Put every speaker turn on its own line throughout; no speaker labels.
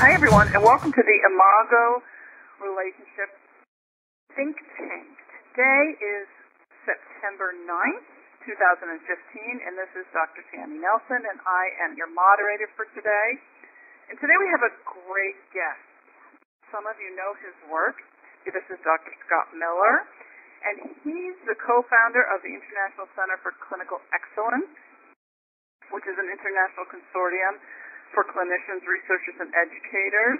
Hi, everyone, and welcome to the Imago Relationship Think Tank. Today is September 9th, 2015, and this is Dr. Tammy Nelson, and I am your moderator for today. And today we have a great guest. Some of you know his work. This is Dr. Scott Miller, and he's the co-founder of the International Center for Clinical Excellence, which is an international consortium for clinicians, researchers, and educators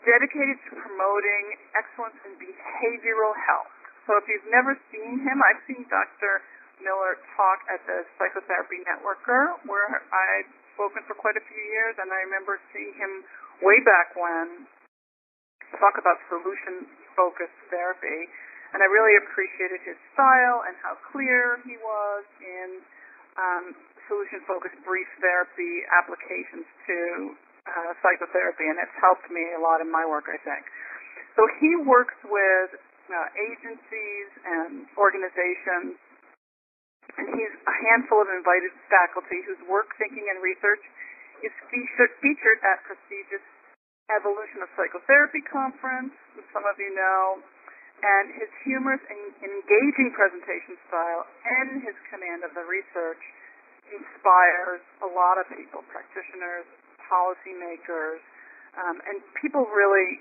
dedicated to promoting excellence in behavioral health. So if you've never seen him, I've seen Dr. Miller talk at the Psychotherapy Networker, where I've spoken for quite a few years, and I remember seeing him way back when talk about solution-focused therapy, and I really appreciated his style and how clear he was in solution-focused brief therapy applications to psychotherapy, and it's helped me a lot in my work, I think. So he works with agencies and organizations, and he's a handful of invited faculty whose work, thinking, and research is featured at prestigious Evolution of Psychotherapy conference, which some of you know, and his humorous and engaging presentation style and his command of the research inspires a lot of people, practitioners, policymakers, and people really,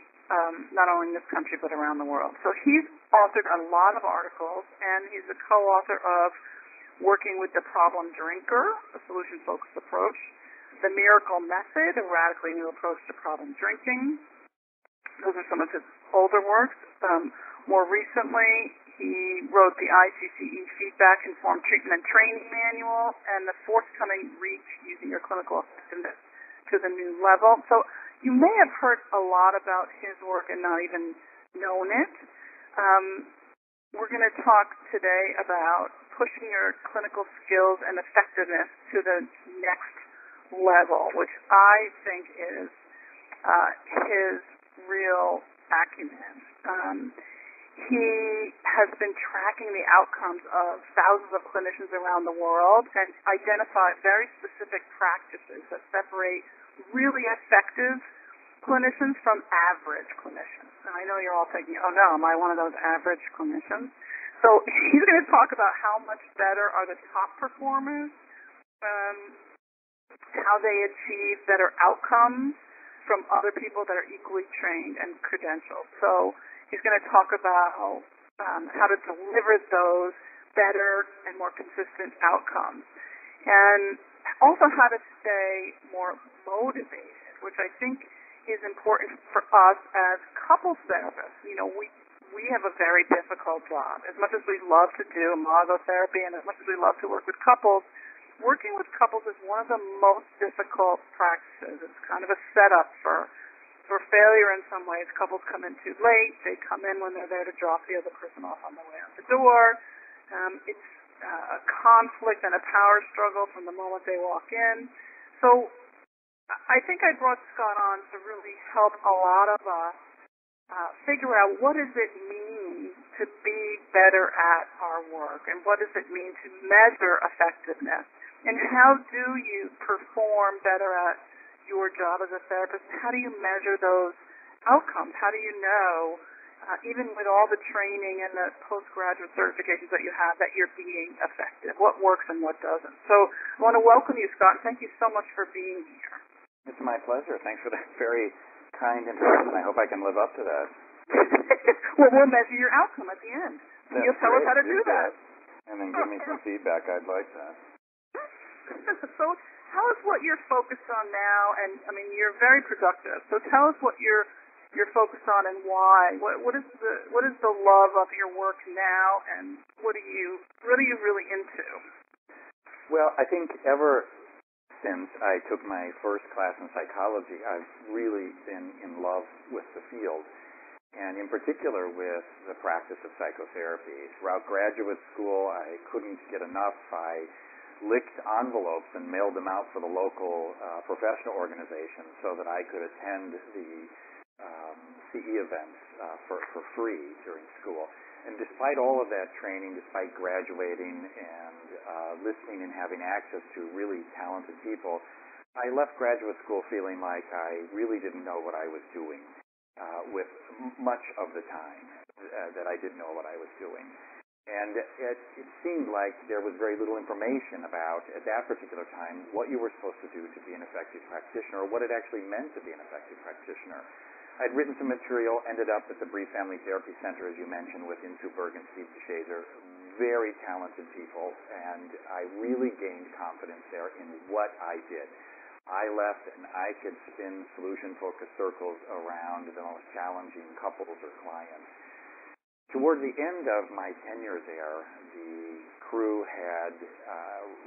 not only in this country but around the world. So he's authored a lot of articles, and he's a co-author of Working with the Problem Drinker, a solution-focused approach, The Miracle Method, a radically new approach to problem drinking. Those are some of his older works. More recently, he wrote the ICCE Feedback Informed Treatment and Training Manual and the forthcoming Reach Using Your Clinical Effectiveness to the New Level. So you may have heard a lot about his work and not even known it. We're going to talk today about pushing your clinical skills and effectiveness to the next level, which I think is his real acumen. He has been tracking the outcomes of thousands of clinicians around the world and identified very specific practices that separate really effective clinicians from average clinicians. And I know you're all thinking, oh no, am I one of those average clinicians? So he's going to talk about how much better are the top performers, how they achieve better outcomes from other people that are equally trained and credentialed. So he's going to talk about how to deliver those better and more consistent outcomes, and also how to stay more motivated, which I think is important for us as couples therapists. You know, we have a very difficult job. As much as we love to do Imago therapy and as much as we love to work with couples, working with couples is one of the most difficult practices. It's kind of a setup for failure in some ways. Couples come in too late. They come in when they're there to drop the other person off on the way out the door. It's a conflict and a power struggle from the moment they walk in. So I think I brought Scott on to really help a lot of us figure out what does it mean to be better at our work, and what does it mean to measure effectiveness, and how do you perform better at your job as a therapist? How do you measure those outcomes? How do you know, even with all the training and the postgraduate certifications that you have, that you're being effective? What works and what doesn't? So I want to welcome you, Scott, and thank you so much for being here.
It's my pleasure. Thanks for that very kind introduction. I hope I can live up to that.
Well, we'll measure your outcome at the end.
That's
You'll tell us how to do that.
And then give me some feedback. I'd like that.
So tell us what you're focused on now, and I mean you're very productive. So tell us what you're focused on and why. What is the love of your work now, and what are you really into?
Well, I think ever since I took my first class in psychology, I've really been in love with the field, and in particular with the practice of psychotherapy. Throughout graduate school, I couldn't get enough. I licked envelopes and mailed them out for the local professional organization so that I could attend the CE events for free during school. And despite all of that training, despite graduating and listening and having access to really talented people, I left graduate school feeling like I really didn't know what I was doing with much of the time that I didn't know what I was doing. And it seemed like there was very little information about, at that particular time, what you were supposed to do to be an effective practitioner, or what it actually meant to be an effective practitioner. I'd written some material, ended up at the Brief Family Therapy Center, as you mentioned, with Insoo Berg and Steve DeShazer, very talented people, and I really gained confidence there in what I did. I left and I could spin solution-focused circles around the most challenging couples or clients. Toward the end of my tenure there, the crew had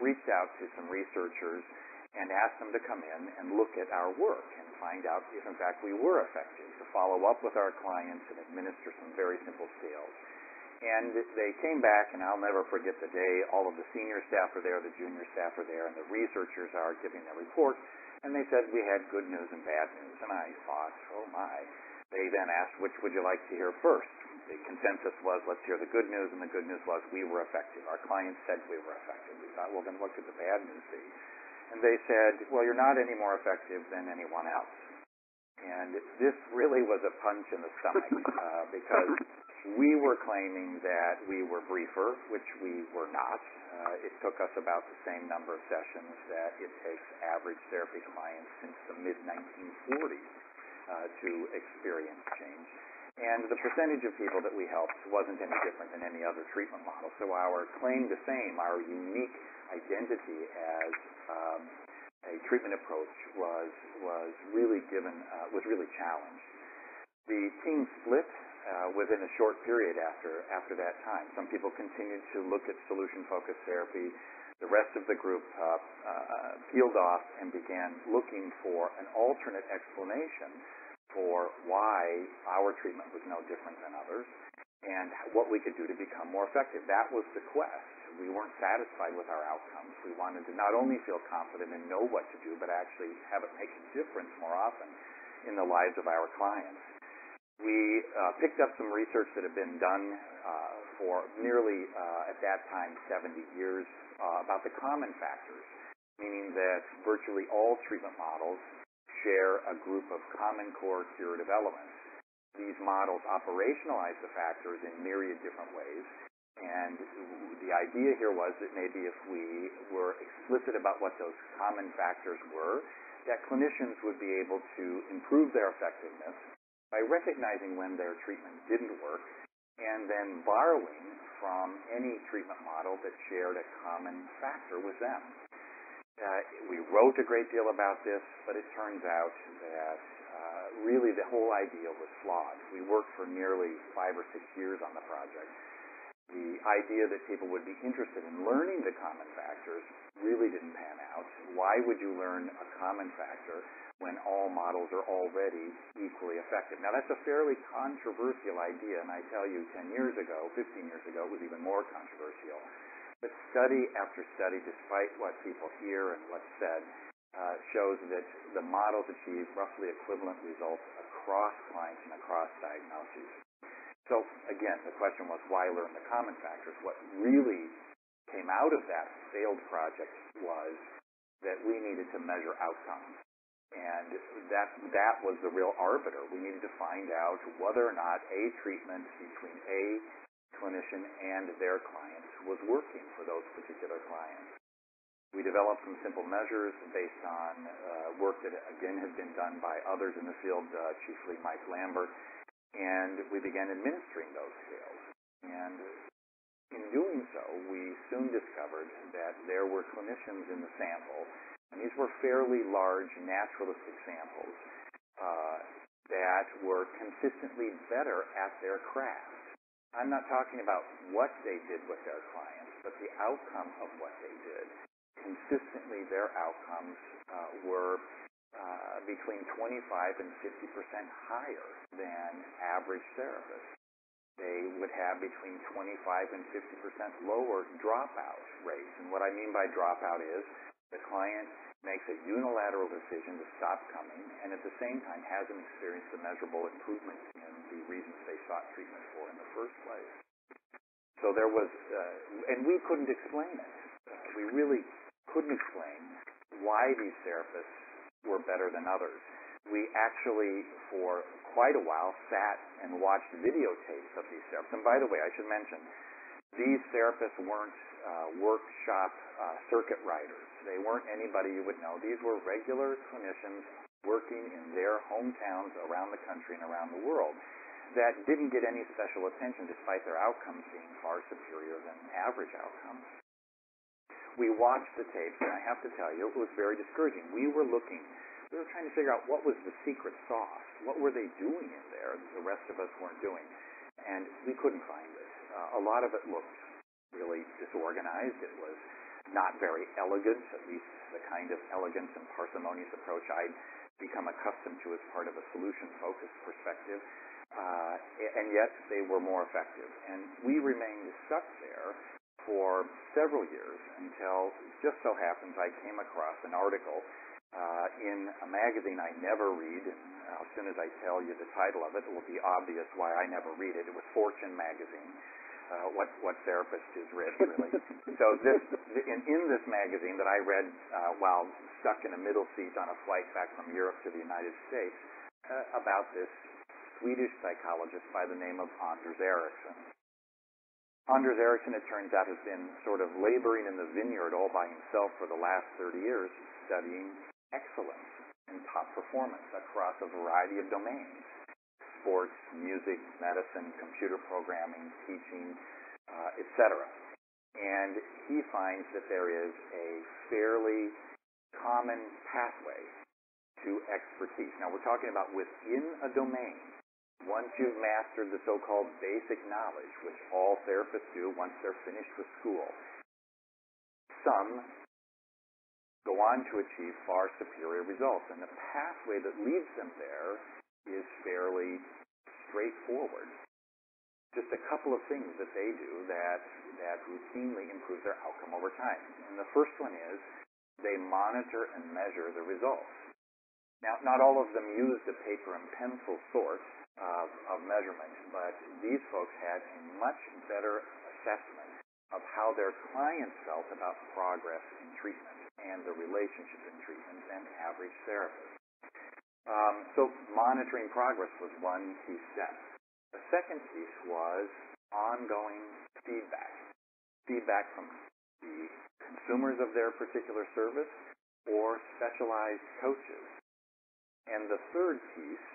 reached out to some researchers and asked them to come in and look at our work and find out if, in fact, we were effective, to follow up with our clients and administer some very simple scales. And they came back, and I'll never forget the day. All of the senior staff are there, the junior staff are there, and the researchers are giving their report. And they said we had good news and bad news. And I thought, oh my. They then asked, which would you like to hear first? The consensus was, let's hear the good news, and the good news was we were effective. Our clients said we were effective. We thought, well, then what could the bad news be? And they said, well, you're not any more effective than anyone else. And this really was a punch in the stomach because we were claiming that we were briefer, which we were not. It took us about the same number of sessions that it takes average therapy clients since the mid-1940s to experience change. And the percentage of people that we helped wasn't any different than any other treatment model. So our claim to fame, our unique identity as a treatment approach was really challenged. The team split within a short period after that time. Some people continued to look at solution-focused therapy. The rest of the group peeled off and began looking for an alternate explanation for why our treatment was no different than others and what we could do to become more effective. That was the quest. We weren't satisfied with our outcomes. We wanted to not only feel confident and know what to do, but actually have it make a difference more often in the lives of our clients. We picked up some research that had been done for nearly, at that time, 70 years about the common factors, meaning that virtually all treatment models share a group of common core curative elements. These models operationalize the factors in myriad different ways, and the idea here was that maybe if we were explicit about what those common factors were, that clinicians would be able to improve their effectiveness by recognizing when their treatment didn't work and then borrowing from any treatment model that shared a common factor with them. We wrote a great deal about this, but it turns out that really the whole idea was flawed. We worked for nearly 5 or 6 years on the project. The idea that people would be interested in learning the common factors really didn't pan out. Why would you learn a common factor when all models are already equally effective? Now, that's a fairly controversial idea, and I tell you, 10 years ago, 15 years ago, it was even more controversial. But study after study, despite what people hear and what's said, shows that the models achieve roughly equivalent results across clients and across diagnoses. So, again, the question was, why learn the common factors? What really came out of that failed project was that we needed to measure outcomes. And that was the real arbiter. We needed to find out whether or not a treatment between a clinician and their clients was working for those particular clients. We developed some simple measures based on work that, again, had been done by others in the field, chiefly Mike Lambert, and we began administering those scales. And in doing so, we soon discovered that there were clinicians in the sample, and these were fairly large naturalistic samples, that were consistently better at their craft. I'm not talking about what they did with their clients, but the outcome of what they did. Consistently, their outcomes were between 25 and 50% higher than average therapists. They would have between 25 and 50% lower dropout rates. And what I mean by dropout is the client makes a unilateral decision to stop coming and at the same time hasn't experienced a measurable improvement in the reasons they sought treatment for in the first place. So there was, and we couldn't explain it. We really couldn't explain why these therapists were better than others. We actually, for quite a while, sat and watched videotapes of these therapists. And by the way, I should mention, these therapists weren't workshop circuit riders. They weren't anybody you would know. These were regular clinicians working in their hometowns around the country and around the world that didn't get any special attention despite their outcomes being far superior than average outcomes. We watched the tapes, and I have to tell you, it was very discouraging. We were trying to figure out what was the secret sauce. What were they doing in there that the rest of us weren't doing? And we couldn't find it. A lot of it looked really disorganized. It was not very elegant, at least the kind of elegance and parsimonious approach I'd become accustomed to as part of a solution-focused perspective. And yet they were more effective. And we remained stuck there for several years until it just so happens I came across an article in a magazine I never read. As soon as I tell you the title of it, it will be obvious why I never read it. It was Fortune magazine. What therapist is read, really? So in this magazine that I read while stuck in a middle seat on a flight back from Europe to the United States, about this Swedish psychologist by the name of Anders Ericsson. Anders Ericsson, it turns out, has been sort of laboring in the vineyard all by himself for the last 30 years, studying excellence and top performance across a variety of domains: sports, music, medicine, computer programming, teaching, etc. And he finds that there is a fairly common pathway to expertise. Now, we're talking about within a domain. Once you've mastered the so-called basic knowledge, which all therapists do once they're finished with school, some go on to achieve far superior results. And the pathway that leads them there is fairly straightforward. Just a couple of things that they do that routinely improve their outcome over time. And the first one is they monitor and measure the results. Now, not all of them used the paper and pencil sort of measurement, but these folks had a much better assessment of how their clients felt about progress in treatment and the relationship in treatment than average therapists. So monitoring progress was one key step. The second piece was ongoing feedback. Feedback from the consumers of their particular service or specialized coaches. And the third piece,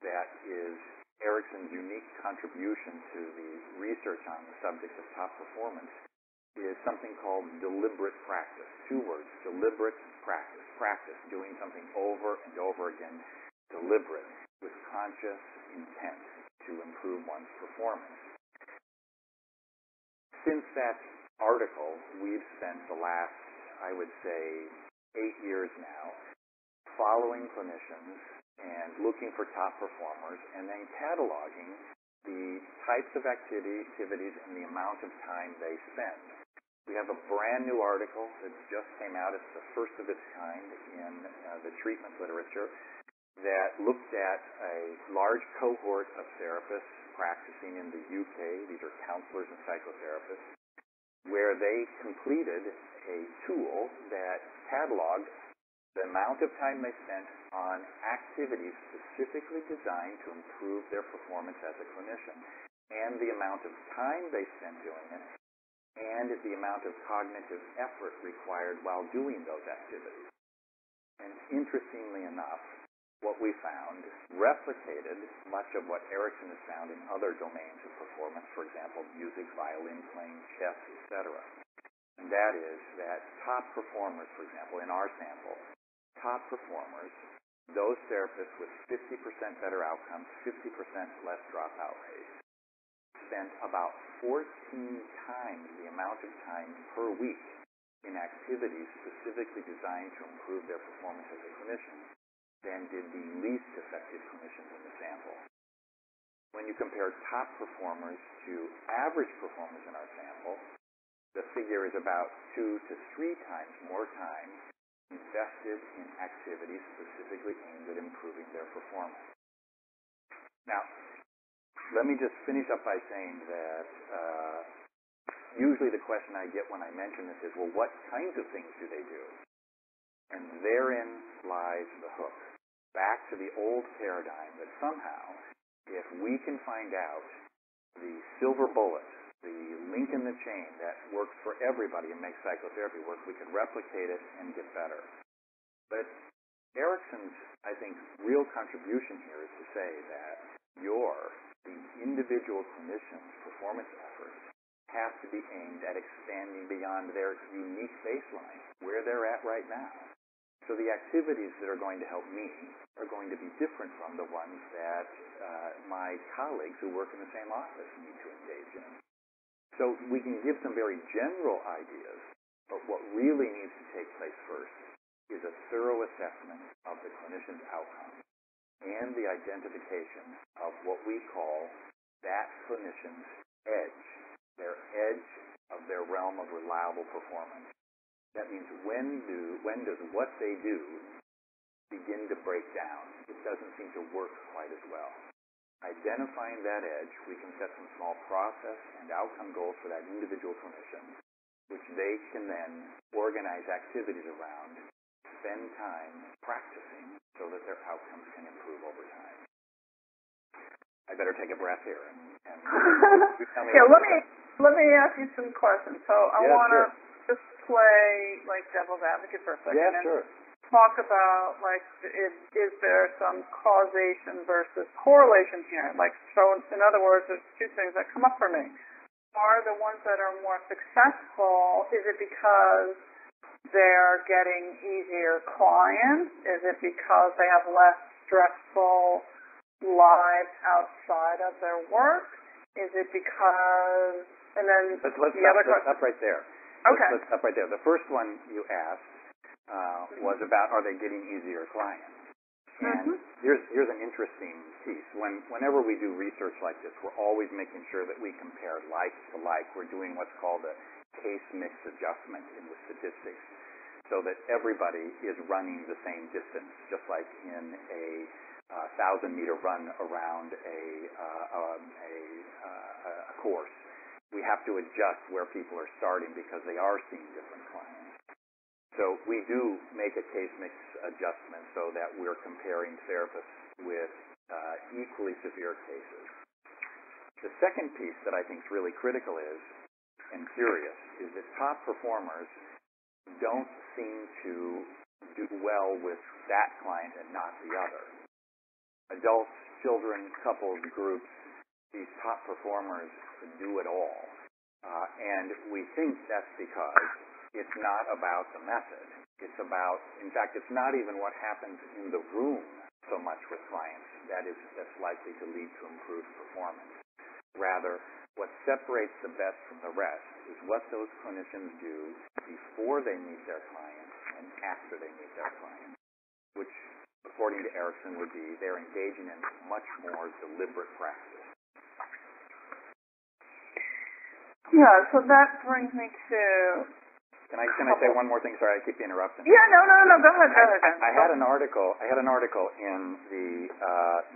that is Ericsson's unique contribution to the research on the subject of top performance, is something called deliberate practice. 2 words, deliberate practice. Practice, doing something over and over again, deliberate, with conscious intent to improve one's performance. Since that article, we've spent the last, I would say, 8 years now following clinicians and looking for top performers and then cataloging the types of activities and the amount of time they spend. We have a brand new article that just came out. It's the first of its kind in the treatment literature that looked at a large cohort of therapists practicing in the UK. These are counselors and psychotherapists, where they completed a tool that cataloged the amount of time they spent on activities specifically designed to improve their performance as a clinician, and the amount of time they spent doing it, and the amount of cognitive effort required while doing those activities. And interestingly enough, what we found replicated much of what Ericsson has found in other domains of performance, for example, music, violin playing, chess, etc. And that is that top performers, for example, in our sample, top performers, those therapists with 50% better outcomes, 50% less dropout rates, spent about 14 times the amount of time per week in activities specifically designed to improve their performance as a clinician than did the least effective clinicians in the sample. When you compare top performers to average performers in our sample, the figure is about 2 to 3 times more time invested in activities specifically aimed at improving their performance. Now, let me just finish up by saying that usually the question I get when I mention this is, well, what kinds of things do they do? And therein lies the hook. Back to the old paradigm that somehow, if we can find out the silver bullet, the link in the chain that works for everybody and makes psychotherapy work, we can replicate it and get better. But Erickson's, I think, real contribution here is to say that the individual clinician's performance efforts have to be aimed at expanding beyond their unique baseline, where they're at right now. So the activities that are going to help me are going to be different from the ones that my colleagues who work in the same office need to engage in. So we can give some very general ideas, but what really needs to take place first is a thorough assessment of the clinician's outcomes and the identification of what we call that clinician's edge, their edge of their realm of reliable performance. That means when does what they do begin to break down? It doesn't seem to work quite as well. Identifying that edge, we can set some small process and outcome goals for that individual clinician, which they can then organize activities around, spend time practicing so that their outcomes can improve over time. I better take a breath here and tell me.
Yeah, let me ask you some questions. So I want to just play like devil's advocate for a second and talk about is there some causation versus correlation here? Like, so in other words, there's two things that come up for me. Are the ones that are more successful, is it because they're getting easier clients? Is it because they have less stressful lives outside of their work? Is it because, and then
let's stop right there.
Okay.
Let's stop right there. The first one you asked was about, are they getting easier clients? And here's an interesting piece. Whenever we do research like this, we're always making sure that we compare like to like. We're doing what's called a case mix adjustment in the statistics, so that everybody is running the same distance, just like in a 1,000-meter run around a course. We have to adjust where people are starting because they are seeing different clients. So we do make a case mix adjustment so that we're comparing therapists with equally severe cases. The second piece that I think is really critical and curious is that top performers don't seem to do well with that client and not the other. Adults, children, couples, groups, these top performers do it all. And we think that's because it's not about the method. It's about, in fact, it's not even what happens in the room so much with clients that's likely to lead to improved performance. Rather, what separates the best from the rest is what those clinicians do before they meet their clients and after they meet their clients, which, according to Erickson, would be they're engaging in much more deliberate practice.
Yeah, so that brings me to...
Can I say one more thing? Sorry, I keep interrupting.
Yeah, no. Go ahead.
I had an article in the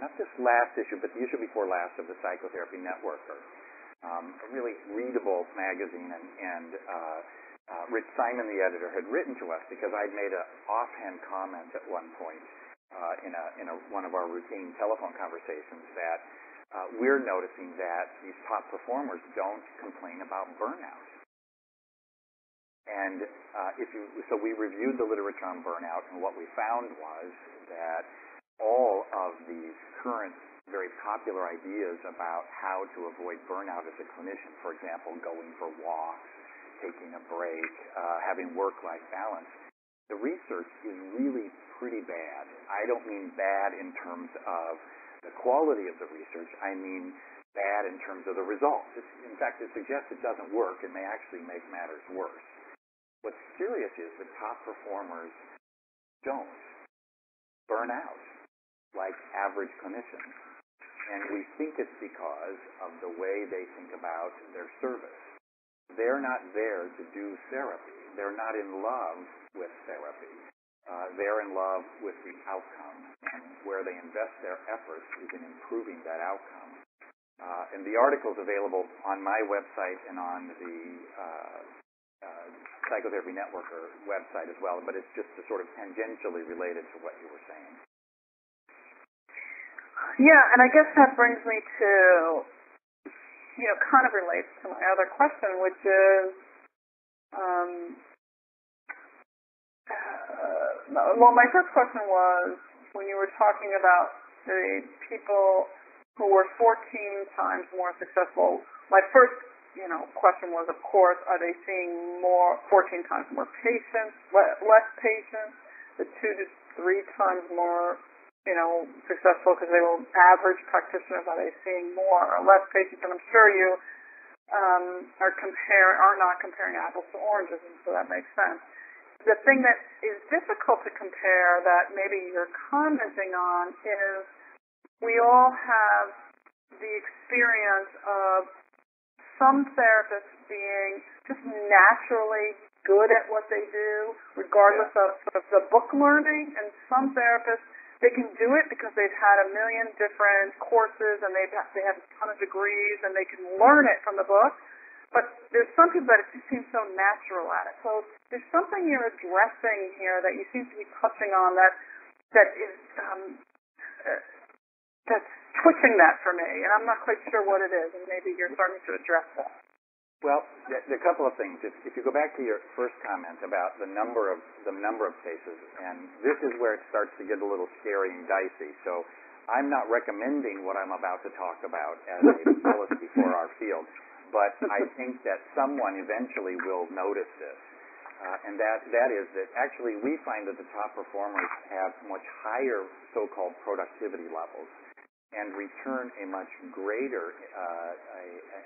not this last issue, but the issue before last of the Psychotherapy Networker, a really readable magazine, and Rich Simon, the editor, had written to us because I'd made an offhand comment at one point in one of our routine telephone conversations that we're noticing that these top performers don't complain about burnout. And so we reviewed the literature on burnout, and what we found was that all of these current very popular ideas about how to avoid burnout as a clinician, for example, going for walks, taking a break, having work-life balance, the research is really pretty bad. I don't mean bad in terms of the quality of the research. I mean bad in terms of the results. In fact, it suggests it doesn't work. It may actually make matters worse. What's curious is that top performers don't burn out like average clinicians. And we think it's because of the way they think about their service. They're not there to do therapy. They're not in love with therapy. They're in love with the outcome. And where they invest their efforts is in improving that outcome. And the article's available on my website and on the Psychotherapy Network or website as well, but it's just sort of tangentially related to what you were saying.
Yeah, and I guess that brings me to, kind of relates to my other question, which is, my first question was when you were talking about the people who were 14 times more successful. My first, question was, of course, are they seeing 14 times more patients, less patients, the 2 to 3 times more, successful because they were average practitioners? Are they seeing more or less patients? And I'm sure you are not comparing apples to oranges, and so that makes sense. The thing that is difficult to compare that maybe you're commenting on is we all have the experience of some therapists being just naturally good at what they do, regardless of sort of the book learning, and some therapists, they can do it because they've had a million different courses and they have a ton of degrees and they can learn it from the book. But there's some people that it just seems so natural at it. So there's something you're addressing here that you seem to be touching on that is that's twitching that for me, and I'm not quite sure what it is, and maybe you're starting to address that.
Well, a couple of things. If you go back to your first comment about the number of cases, and this is where it starts to get a little scary and dicey. So I'm not recommending what I'm about to talk about as a policy for our field, but I think that someone eventually will notice this, and that is that actually we find that the top performers have much higher so-called productivity levels and return a much greater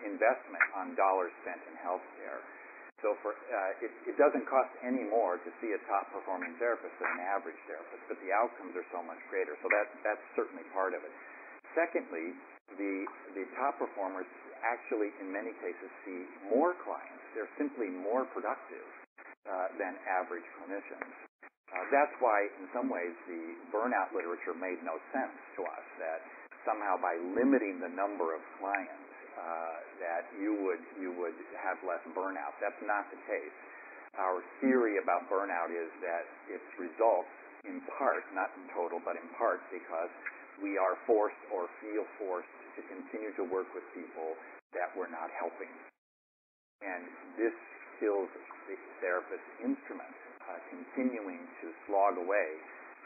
investment on dollars spent in healthcare. So it doesn't cost any more to see a top-performing therapist than an average therapist, but the outcomes are so much greater. So that's certainly part of it. Secondly, the top performers actually, in many cases, see more clients. They're simply more productive than average clinicians. That's why, in some ways, the burnout literature made no sense to us, that somehow by limiting the number of clients that you would have less burnout. That's not the case. Our theory about burnout is that it results in part, not in total, but in part because we are forced or feel forced to continue to work with people that we're not helping. And this kills the therapist's instrument, continuing to slog away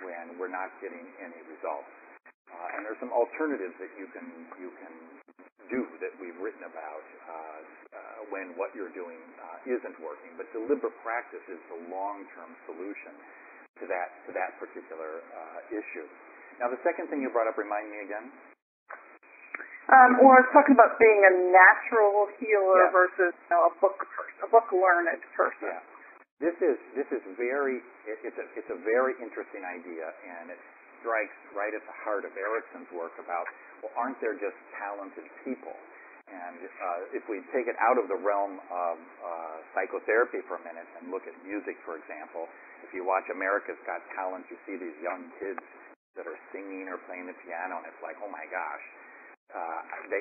when we're not getting any results. And there's some alternatives that you can do that we've written about when what you're doing isn't working. But deliberate practice is the long-term solution to that particular issue. Now, the second thing you brought up, remind me again.
Well, I was talking about being a natural healer versus a book learned person.
Yeah. This is it's a very interesting idea, and it strikes right at the heart of Erickson's work about, well, aren't there just talented people? And if we take it out of the realm of psychotherapy for a minute and look at music, for example, if you watch America's Got Talent, you see these young kids that are singing or playing the piano, and it's like, oh my gosh,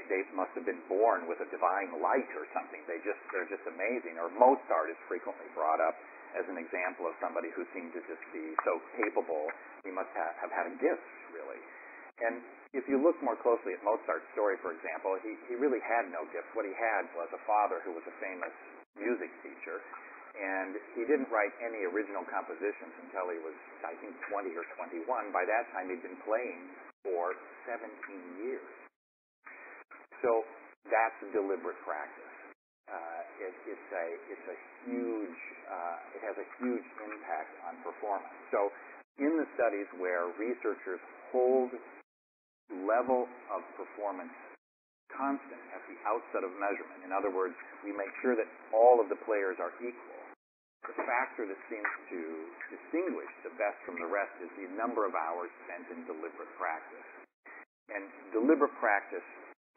they must have been born with a divine light or something. They're just amazing. Or Mozart is frequently brought up as an example of somebody who seemed to just be so capable. He must have had a gift, really. And if you look more closely at Mozart's story, for example, he really had no gift. What he had was a father who was a famous music teacher, and he didn't write any original compositions until he was, I think, 20 or 21. By that time, he'd been playing for 17 years. So that's a deliberate practice. It's a huge. It has a huge impact on performance. So in the studies where researchers hold level of performance constant at the outset of measurement, in other words, we make sure that all of the players are equal, the factor that seems to distinguish the best from the rest is the number of hours spent in deliberate practice. And deliberate practice,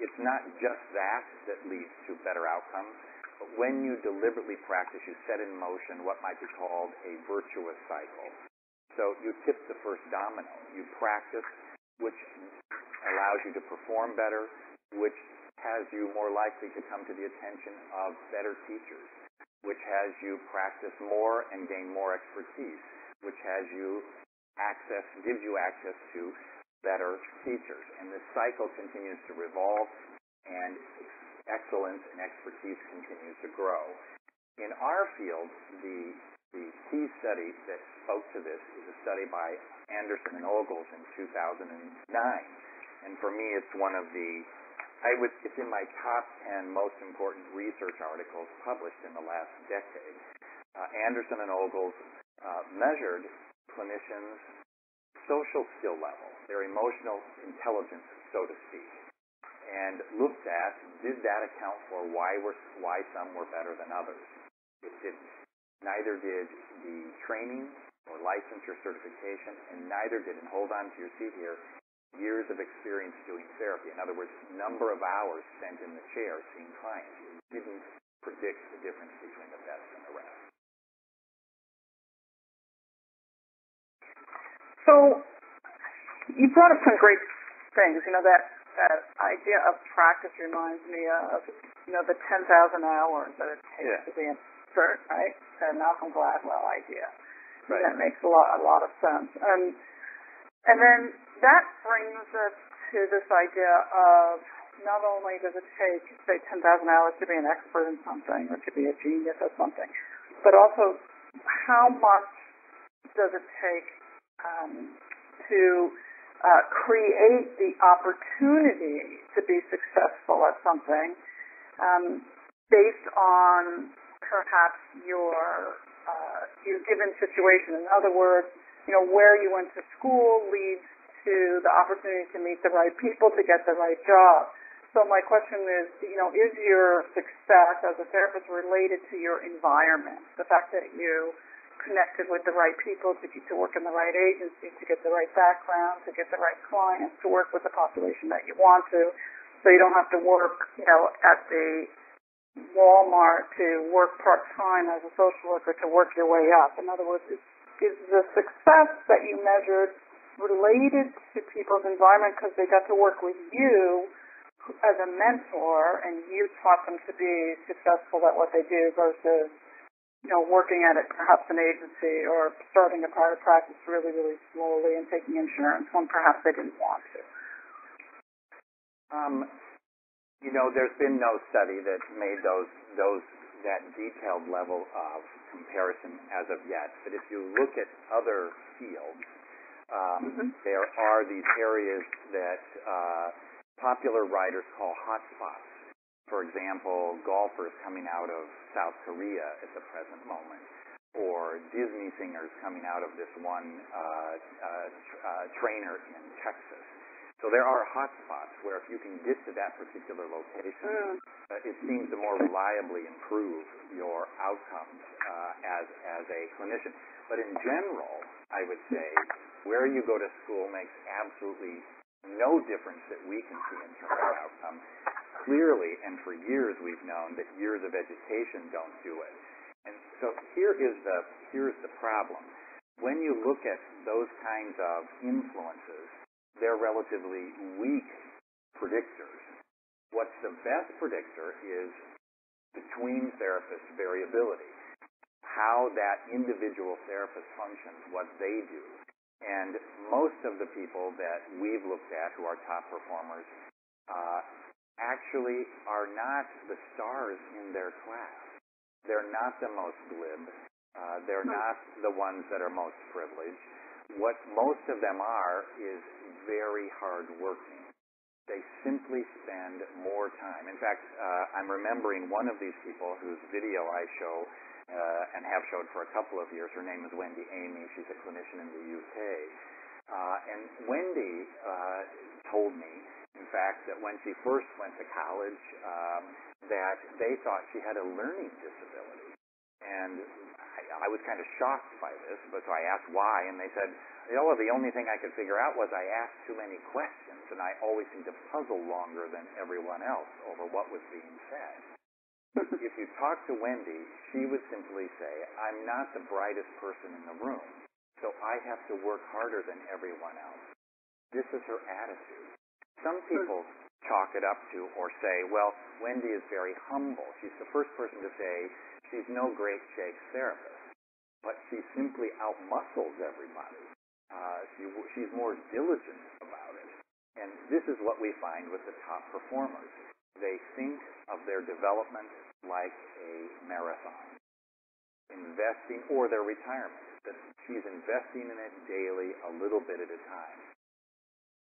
it's not just that leads to better outcomes, but when you deliberately practice, you set in motion what might be called a virtuous cycle. So you tip the first domino. You practice, which allows you to perform better, which has you more likely to come to the attention of better teachers. which has you practice more and gain more expertise, which has you gives you access to better teachers. And this cycle continues to revolve, and excellence and expertise continues to grow. In our field, the key study that spoke to this is a study by Anderson and Ogles in 2009. And for me, it's one of it's in my top 10 most important research articles published in the last decade. Anderson and Ogles measured clinicians' social skill level, their emotional intelligence, so to speak, and looked at, did that account for why some were better than others? It didn't. Neither did the training or licensure certification, and neither did, and hold on to your seat here, years of experience doing therapy. In other words, number of hours spent in the chair seeing clients. It didn't predict the difference between the best and the rest.
So you brought up some great things. That idea of practice reminds me of, the 10,000 hours that it takes to be an expert, right? The Malcolm Gladwell idea.
Right.
That makes a lot of sense. And then that brings us to this idea of not only does it take, say, 10,000 hours to be an expert in something or to be a genius at something, but also how much does it take to create the opportunity to be successful at something based on perhaps your given situation. In other words, where you went to school leads to the opportunity to meet the right people to get the right job. So my question is, is your success as a therapist related to your environment? The fact that you connected with the right people to work in the right agency, to get the right background, to get the right clients, to work with the population that you want to, so you don't have to work, at the Walmart to work part-time as a social worker to work your way up. In other words, is the success that you measured related to people's environment because they got to work with you as a mentor and you taught them to be successful at what they do versus working at it, perhaps an agency or starting a private practice really, really slowly and taking insurance when perhaps they didn't want to?
There's been no study that made that detailed level of comparison as of yet. But if you look at other fields, there are these areas that popular writers call hotspots. For example, golfers coming out of South Korea at the present moment, or Disney singers coming out of this one trainer in Texas. So there are hotspots where if you can get to that particular location, it seems to more reliably improve your outcomes as a clinician. But in general, I would say where you go to school makes absolutely no difference that we can see in terms of outcome. Clearly, and for years we've known that years of education don't do it. And so here's the problem. When you look at those kinds of influences, they're relatively weak predictors. What's the best predictor is between therapist variability, how that individual therapist functions, what they do. And most of the people that we've looked at who are top performers actually are not the stars in their class. They're not the most glib. They're not the ones that are most privileged. What most of them are is very hard-working. They simply spend more time. In fact, I'm remembering one of these people whose video I show and have showed for a couple of years. Her name is Wendy Amy. She's a clinician in the UK. And Wendy told me, in fact, that when she first went to college, that they thought she had a learning disability. And I was kind of shocked by this, but so I asked why, and they said, the only thing I could figure out was I asked too many questions, and I always seemed to puzzle longer than everyone else over what was being said. If you talk to Wendy, she would simply say, I'm not the brightest person in the room, so I have to work harder than everyone else. This is her attitude. Some people chalk it up to or say, well, Wendy is very humble. She's the first person to say she's no great shakes therapist, but she simply outmuscles everybody. She's more diligent about it. And this is what we find with the top performers. They think of their development like a marathon, investing, or their retirement, that she's investing in it daily, a little bit at a time.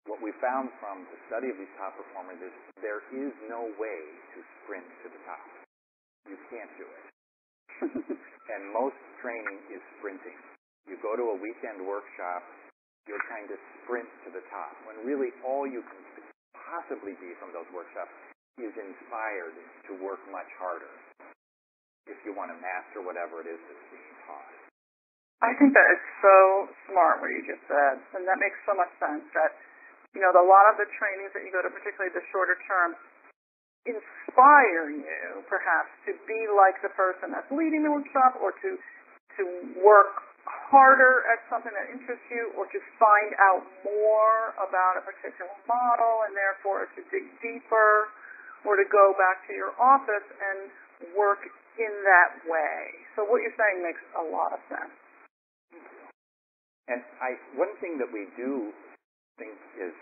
What we found from the study of these top performers is there is no way to sprint to the top. You can't do it. And most training is sprinting. You go to a weekend workshop, you're trying to sprint to the top, when really all you can possibly be from those workshops is inspired to work much harder if you want to master whatever it is that's being taught.
I think that is so smart what you just said, and that makes so much sense that, a lot of the trainings that you go to, particularly the shorter term, inspire you perhaps to be like the person that's leading the workshop, or to work harder at something that interests you, or to find out more about a particular model and therefore to dig deeper, or to go back to your office and work in that way. So what you're saying makes a lot of sense.
And one thing that we do think is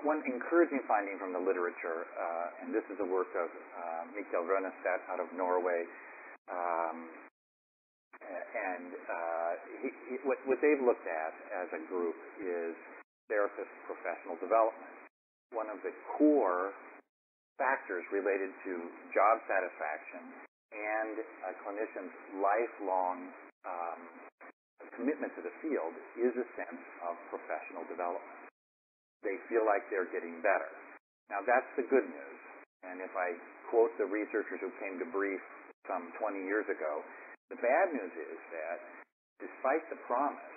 one encouraging finding from the literature, and this is the work of Mikael Rønnestad out of Norway, what they've looked at as a group is therapist professional development. One of the core factors related to job satisfaction and a clinician's lifelong commitment to the field is a sense of professional development. They feel like they're getting better. Now, that's the good news. And if I quote the researchers who came to brief some 20 years ago, the bad news is that despite the promise,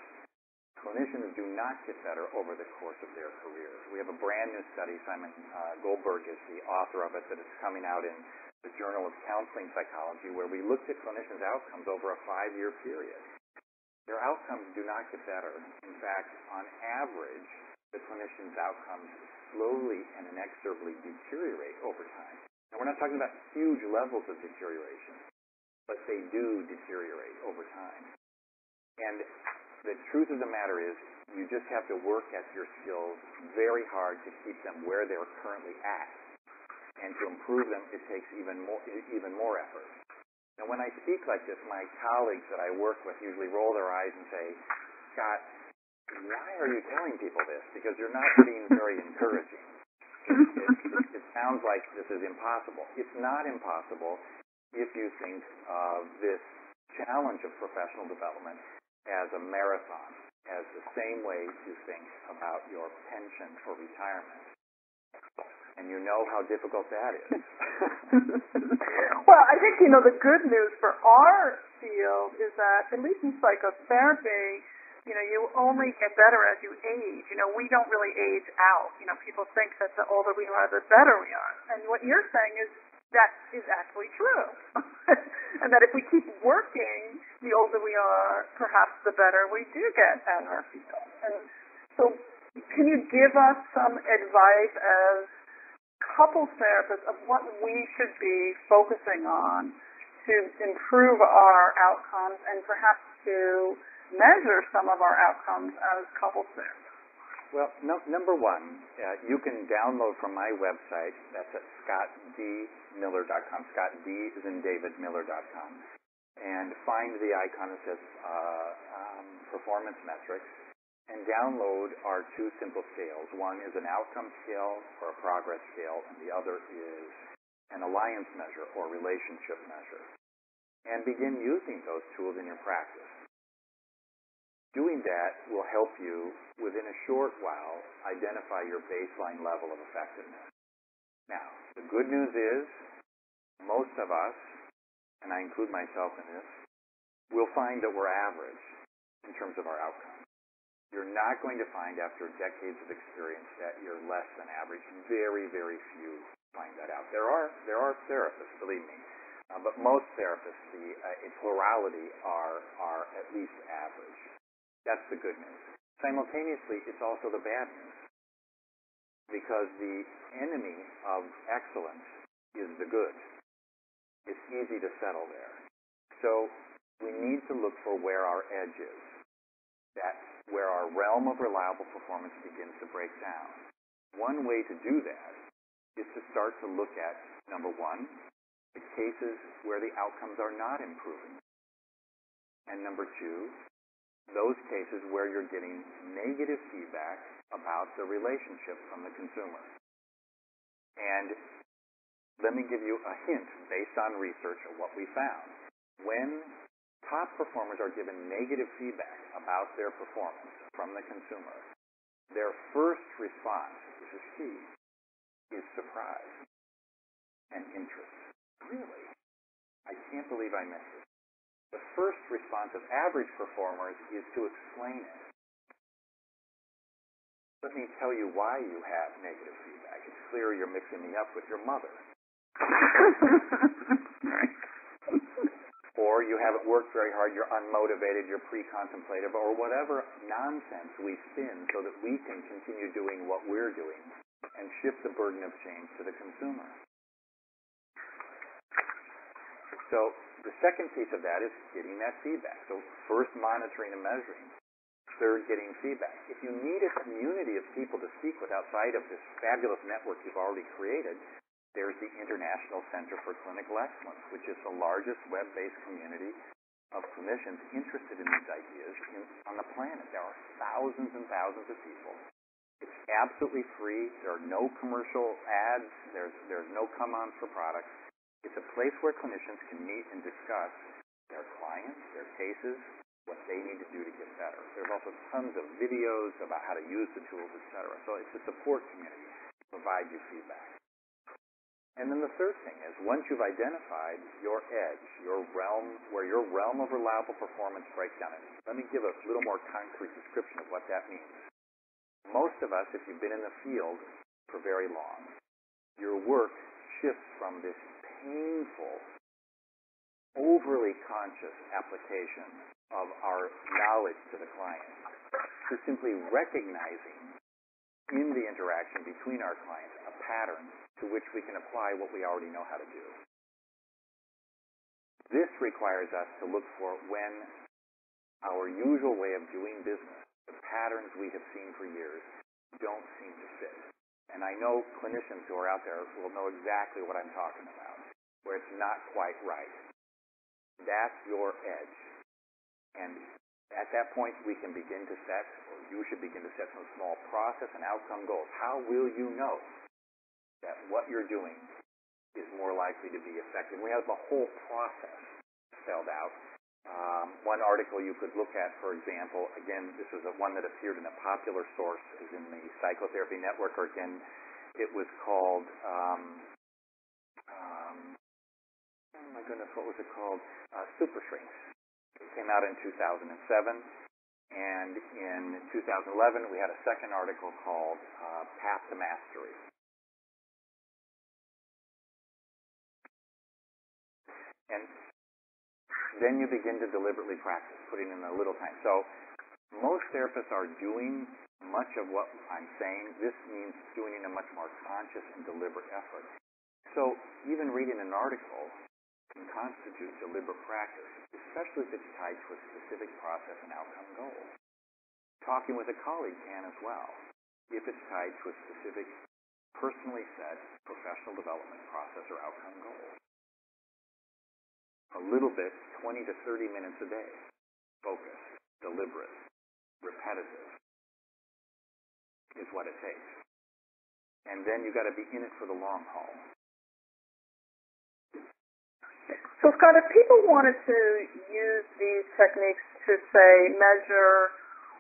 clinicians do not get better over the course of their careers. We have a brand new study, Simon Goldberg is the author of it, that is coming out in the Journal of Counseling Psychology, where we looked at clinicians' outcomes over a 5-year period. Their outcomes do not get better. In fact, on average, the clinician's outcomes slowly and inexorably deteriorate over time. Now, we're not talking about huge levels of deterioration, but they do deteriorate over time. And the truth of the matter is, you just have to work at your skills very hard to keep them where they're currently at. And to improve them, it takes even more effort. Now, when I speak like this, my colleagues that I work with usually roll their eyes and say, Scott, why are you telling people this? Because you're not being very encouraging. It sounds like this is impossible. It's not impossible if you think of this challenge of professional development as a marathon, as the same way you think about your pension for retirement. And you know how difficult that is.
Well, I think, the good news for our field is that, at least in psychotherapy, you only get better as you age. We don't really age out. People think that the older we are, the better we are. And what you're saying is that is actually true. And that if we keep working, the older we are, perhaps the better we do get at our field. And so can you give us some advice as couples therapists of what we should be focusing on to improve our outcomes and perhaps to measure some of our outcomes as couples therapists?
Well, number one, you can download from my website, that's at scottdmiller.com, Scott D is in David, Miller.com, and find the icon that says performance metrics, and download our two simple scales. One is an outcome scale or a progress scale, and the other is an alliance measure or relationship measure. And begin using those tools in your practice. Doing that will help you, within a short while, identify your baseline level of effectiveness. Now, the good news is, most of us, and I include myself in this, will find that we're average in terms of our outcomes. You're not going to find, after decades of experience, that you're less than average. Very, very few find that out. There are therapists, believe me, but most therapists, a plurality, are at least average. That's the good news. Simultaneously, it's also the bad news. because the enemy of excellence is the good. It's easy to settle there. So we need to look for where our edge is. That's where our realm of reliable performance begins to break down. One way to do that is to start to look at, number one, the cases where the outcomes are not improving. And number two, those cases where you're getting negative feedback about the relationship from the consumer. And let me give you a hint based on research of what we found. When top performers are given negative feedback about their performance from the consumer, their first response, this is key, is surprise and interest. Really? I can't believe I missed it. The first response of average performers is to explain it. Let me tell you why you have negative feedback. It's clear you're mixing me up with your mother.
Right.
Or you haven't worked very hard, you're unmotivated, you're pre-contemplative, or whatever nonsense we spin so that we can continue doing what we're doing and shift the burden of change to the consumer. So the second piece of that is getting that feedback. So first, monitoring and measuring. Third, getting feedback. If you need a community of people to speak with outside of this fabulous network you've already created, there's the International Center for Clinical Excellence, which is the largest web-based community of clinicians interested in these ideas on the planet. There are thousands and thousands of people. It's absolutely free. There are no commercial ads. There's no come-ons for products. It's a place where clinicians can meet and discuss their clients, their cases, what they need to do to get better. There's also tons of videos about how to use the tools, etc. So it's a support community to provide you feedback. And then the third thing is, once you've identified your edge, your realm, where your realm of reliable performance breaks down, and let me give a little more concrete description of what that means. Most of us, if you've been in the field for very long, your work shifts from this painful, overly conscious application of our knowledge to the client to simply recognizing in the interaction between our clients a pattern to which we can apply what we already know how to do. This requires us to look for when our usual way of doing business, the patterns we have seen for years, don't seem to fit. And I know clinicians who are out there will know exactly what I'm talking about, where it's not quite right. That's your edge. And at that point, we can begin to set, or you should begin to set some small process and outcome goals. How will you know that what you're doing is more likely to be effective? We have the whole process spelled out. One article you could look at, for example, again, this was one that appeared in a popular source, is in the Psychotherapy Network, or again, it was called, oh my goodness, what was it called? Super Shrinks. It came out in 2007, and in 2011 we had a second article called Path to Mastery. And then you begin to deliberately practice, putting in a little time. So most therapists are doing much of what I'm saying. This means doing it in a much more conscious and deliberate effort. So even reading an article can constitute deliberate practice, especially if it's tied to a specific process and outcome goal. Talking with a colleague can as well, if it's tied to a specific, personally set professional development process or outcome goal. A little bit, 20 to 30 minutes a day. Focused, deliberate, repetitive is what it takes. And then you've got to be in it for the long haul.
So, Scott, if people wanted to use these techniques to, say, measure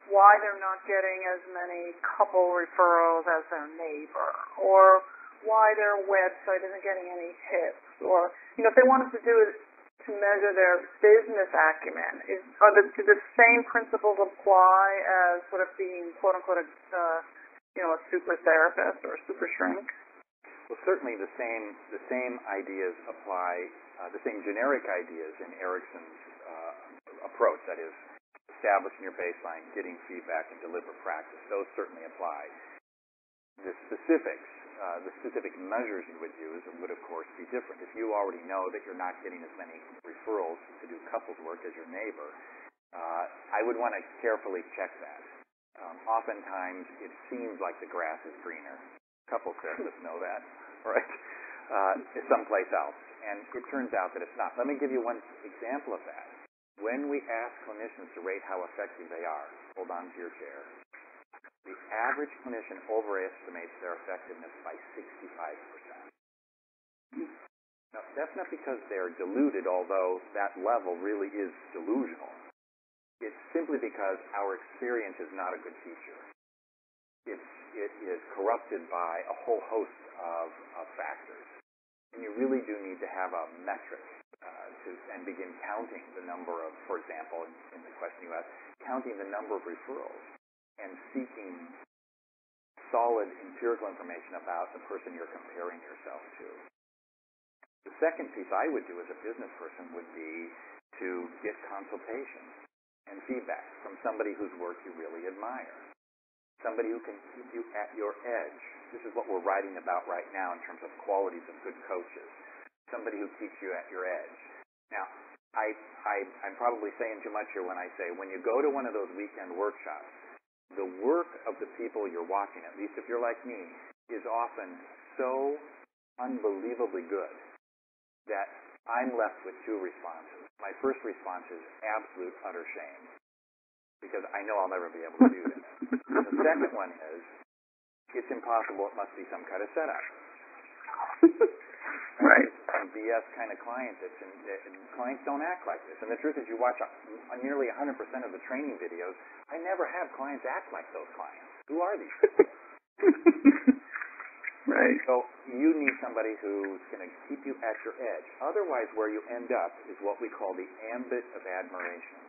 why they're not getting as many couple referrals as their neighbor, or why their website isn't getting any hits, or, if they wanted to do it to measure their business acumen, do the same principles apply as sort of being, quote-unquote, a super therapist or a super shrink?
Well, certainly the same ideas apply, the same generic ideas in Erickson's approach, that is, establishing your baseline, getting feedback, and deliberate practice. Those certainly apply. the specific measures you would use would, of course, be different. If you already know that you're not getting as many referrals to do couples work as your neighbor, I would want to carefully check that. Oftentimes, it seems like the grass is greener. Couple therapists know that, right? Someplace else. And it turns out that it's not. Let me give you one example of that. When we ask clinicians to rate how effective they are, hold on to your chair, the average clinician overestimates their effectiveness by 65%. Now, that's not because they're deluded, although that level really is delusional. It's simply because our experience is not a good teacher. It is corrupted by a whole host of factors. And you really do need to have a metric and begin counting the number of, for example, in the question you asked, counting the number of referrals and seeking solid empirical information about the person you're comparing yourself to. The second piece I would do as a business person would be to get consultation and feedback from somebody whose work you really admire, somebody who can keep you at your edge. This is what we're writing about right now in terms of qualities of good coaches, somebody who keeps you at your edge. Now, I'm probably saying too much here when I say when you go to one of those weekend workshops, the work of the people you're watching, at least if you're like me, is often so unbelievably good that I'm left with two responses. My first response is absolute, utter shame, because I know I'll never be able to do that. The second one is, it's impossible, it must be some kind of setup.
Right.
Some BS kind of client and clients don't act like this. And the truth is, you watch nearly 100% of the training videos, I never have clients act like those clients. Who are these people?
Right.
So you need somebody who's going to keep you at your edge. Otherwise, where you end up is what we call the ambit of admiration,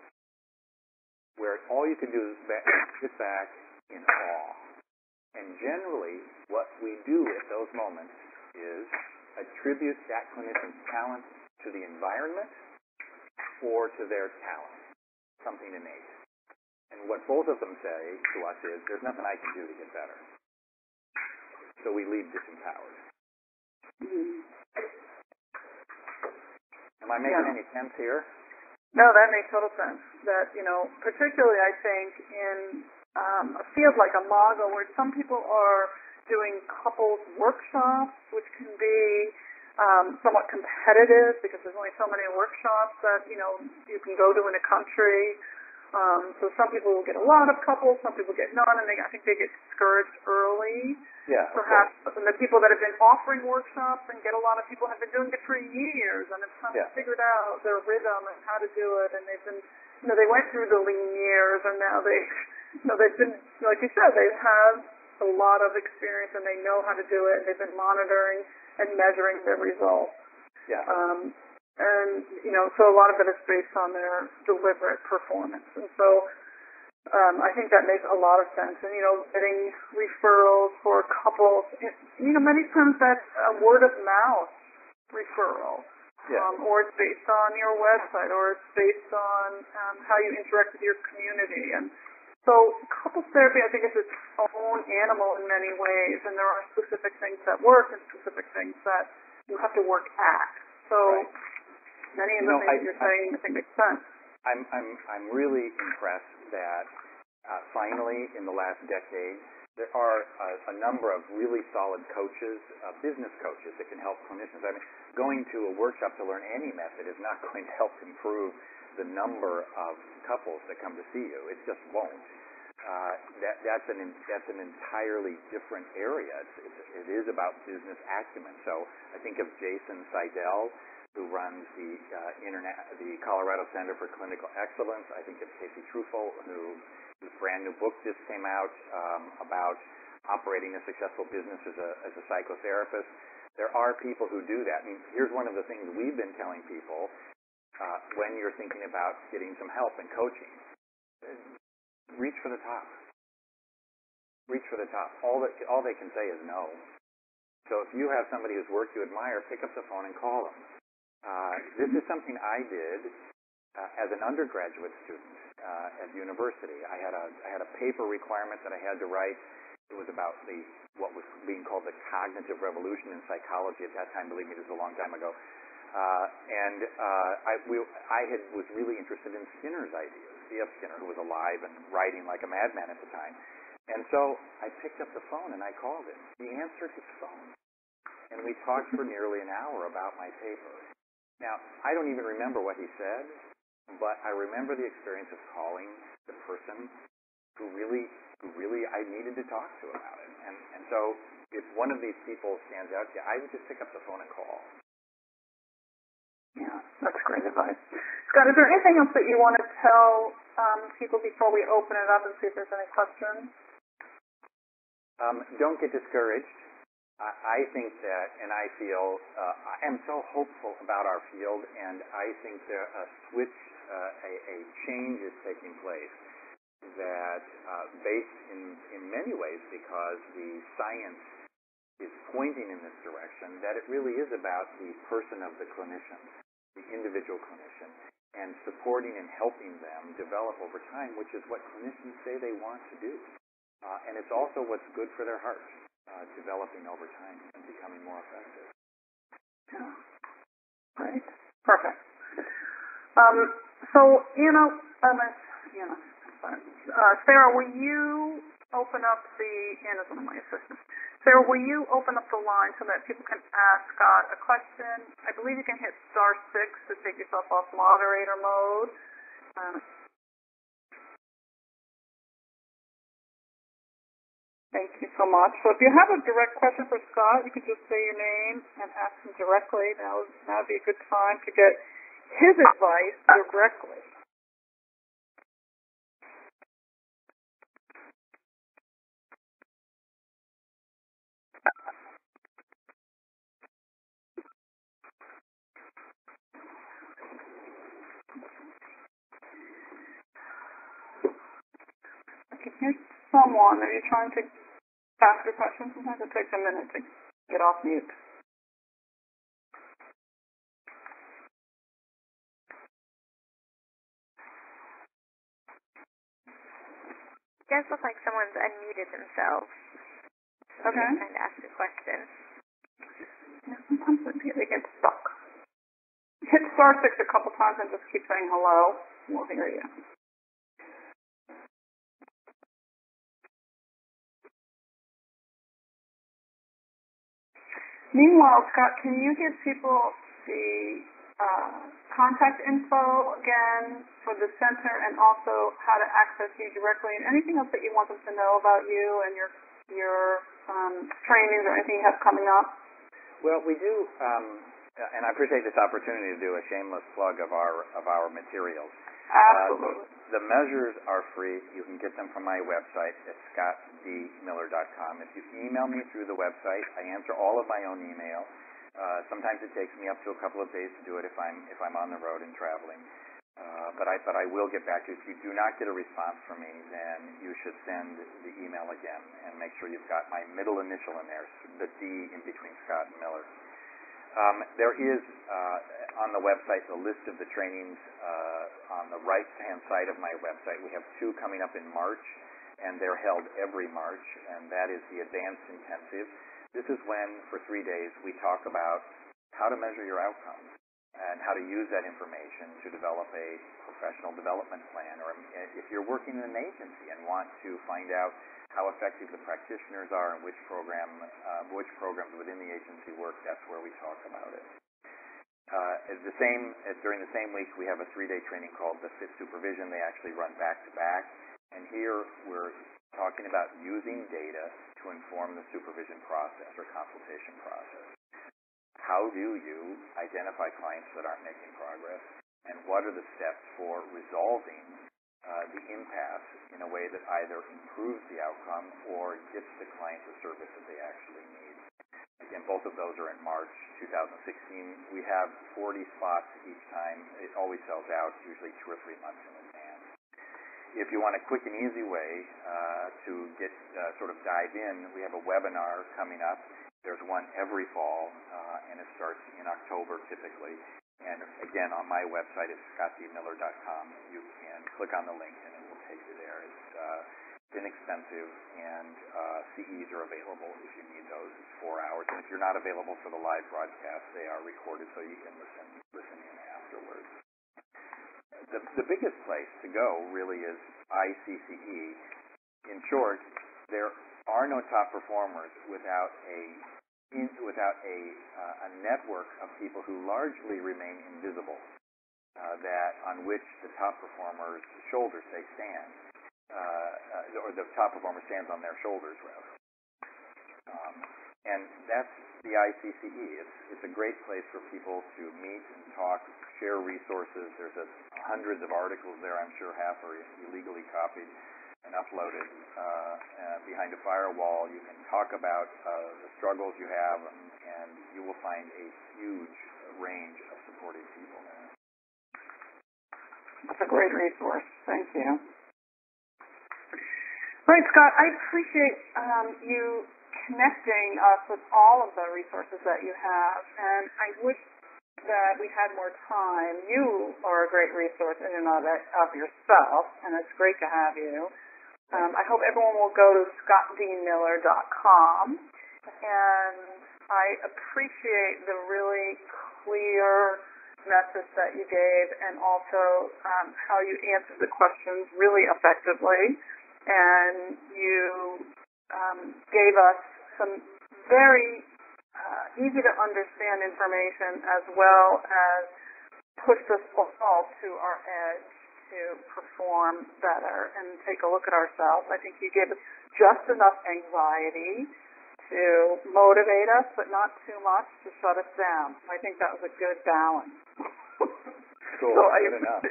where all you can do is sit back in awe. And generally, what we do at those moments is attribute that clinician's talent to the environment or to their talent, something innate. And what both of them say to us is, there's nothing I can do to get better. So we leave disempowered. Am I making any sense here?
No, that makes total sense. That, particularly I think in a field like Imago, where some people are doing couples workshops, which can be somewhat competitive because there's only so many workshops that, you can go to in a country. So some people will get a lot of couples, some people get none, and I think they get discouraged early.
Yeah.
Perhaps, and the people that have been offering workshops and get a lot of people have been doing it for years and have kind of figured out their rhythm and how to do it, and they've been, they went through the lean years, and now they've been, like you said, they have a lot of experience and they know how to do it, and they've been monitoring and measuring their results.
Yeah.
And, so a lot of it is based on their deliberate performance. And so I think that makes a lot of sense. And, getting referrals for couples, many times that's a word of mouth referral.
Yeah.
Or it's based on your website, or it's based on how you interact with your community. And so couples therapy, I think, is its own animal in many ways, and there are specific things that work and specific things that you have to work at. So many of the things that you're saying, I think, make sense.
I'm really impressed that finally, in the last decade, there are a number of really solid coaches, business coaches, that can help clinicians. I mean, going to a workshop to learn any method is not going to help improve the number of couples that come to see you. It just won't. That's an entirely different area. It is about business acumen. So I think of Jason Seidel, who runs the Colorado Center for Clinical Excellence. I think of Casey Truffle, whose brand new book just came out about operating a successful business as a psychotherapist. There are people who do that. I mean, here's one of the things we've been telling people when you're thinking about getting some help and coaching. Reach for the top. Reach for the top. All they can say is no. So if you have somebody whose work you admire, pick up the phone and call them. This is something I did as an undergraduate student at university. I had a paper requirement that I had to write, It was about what was being called the cognitive revolution in psychology at that time. Believe me, this was a long time ago. I was really interested in Skinner's ideas. C.F. Skinner, who was alive and writing like a madman at the time. And so I picked up the phone and I called him. He answered his phone. And we talked for nearly an hour about my paper. Now, I don't even remember what he said, but I remember the experience of calling the person who really I needed to talk to about it. And so if one of these people stands out to you, I would just pick up the phone and call.
Yeah, that's great advice. Scott, is there anything else that you want to tell people before we open it up and see if there's any questions?
Don't get discouraged. I think that, and I feel, I am so hopeful about our field, and I think that a switch, a change is taking place that based in many ways because the science is pointing in this direction, that it really is about the person of the clinician, the individual clinician, and supporting and helping them develop over time, which is what clinicians say they want to do. And it's also what's good for their heart, developing over time and becoming more effective.
Yeah. Great. Perfect. Sarah, will you open up Anna's one of my assistants. Sarah, will you open up the line so that people can ask Scott a question? I believe you can hit *6 to take yourself off moderator mode. Thank you so much. So if you have a direct question for Scott, you can just say your name and ask him directly. Now would be a good time to get his advice directly. Okay, here's someone. Are you trying to ask a question? Sometimes it takes a minute to get off mute.
It does look like someone's unmuted themselves.
Okay.
Trying to ask a question.
Yeah, sometimes they get stuck. Hit *6 a couple times and just keep saying hello. We'll hear you. Meanwhile, Scott, can you give people the contact info again for the center and also how to access you directly and anything else that you want them to know about you and your trainings or anything you have coming up?
Well, we do, and I appreciate this opportunity to do a shameless plug of our materials.
Absolutely.
The measures are free. You can get them from my website at scottdmiller.com. If you email me through the website, I answer all of my own email. Sometimes it takes me up to a couple of days to do it if I'm on the road and traveling. But I will get back to you. If you do not get a response from me, then you should send the email again and make sure you've got my middle initial in there, the D in between Scott and Miller. There is on the website the list of the trainings on the right-hand side of my website. We have 2 coming up in March, and they're held every March, and that is the Advanced Intensive. This is when, for 3 days, we talk about how to measure your outcomes and how to use that information to develop a professional development plan. Or if you're working in an agency and want to find out how effective the practitioners are and which programs within the agency work, that's where we talk about it. During the same week, we have a 3-day training called the Fit Supervision. They actually run back-to-back. And here we're talking about using data to inform the supervision process or consultation process. How do you identify clients that aren't making progress? And what are the steps for resolving the impasse in a way that either improves the outcome or gets the client the service that they actually need? Again, both of those are in March 2016. We have 40 spots each time. It always sells out, usually 2 or 3 months in advance. If you want a quick and easy way to get sort of dive in, we have a webinar coming up. There's one every fall, and it starts in October typically. And again, on my website, it's scottdmiller.com. You can click on the link, and it will take you there. inexpensive, and CEs are available if you need those. It's 4 hours. And if you're not available for the live broadcast, they are recorded so you can listen in afterwards. The biggest place to go really is ICCE. In short, there are no top performers without a network of people who largely remain invisible, that on which the top performers' shoulders they stand, or the top performer stands on their shoulders, rather. And that's the ICCE. It's a great place for people to meet and talk, share resources. There's hundreds of articles there. I'm sure half are illegally copied and uploaded behind a firewall. You can talk about the struggles you have, and you will find a huge range of supportive people there.
That's a great resource. Thank you. Right, Scott, I appreciate you connecting us with all of the resources that you have, and I wish that we had more time. You are a great resource in and of yourself, and it's great to have you. I hope everyone will go to scottdmiller.com, and I appreciate the really clear message that you gave, and also how you answered the questions really effectively, and you gave us some very easy to understand information, as well as pushed us all to our edge to perform better and take a look at ourselves. I think you gave us just enough anxiety to motivate us, but not too much to shut us down. I think that was a good balance.
Cool.
So
good enough.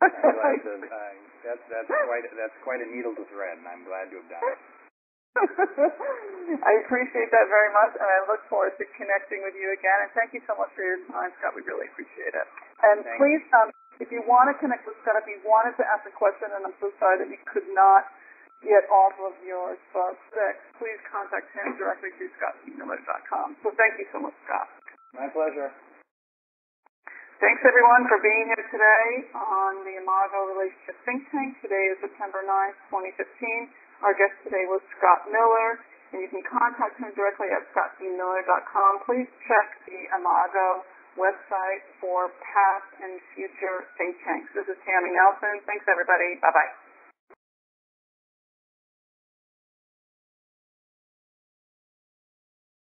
I'm glad that's quite a needle to thread, and I'm glad to have done it.
I appreciate that very much, and I look forward to connecting with you again. And thank you so much for your time, Scott. We really appreciate it. And
Thanks.
Please, if you want to connect with Scott, if you wanted to ask a question, and I'm so sorry that we could not get all of yours fixed, please contact him directly through scottdmiller.com. So thank you so much, Scott.
My pleasure.
Thanks, everyone, for being here today on the Imago Relationship Think Tank. Today is September 9th, 2015. Our guest today was Scott Miller, and you can contact him directly at scottdmiller.com. Please check the Imago website for past and future think tanks. This is Tammy Nelson. Thanks, everybody. Bye-bye.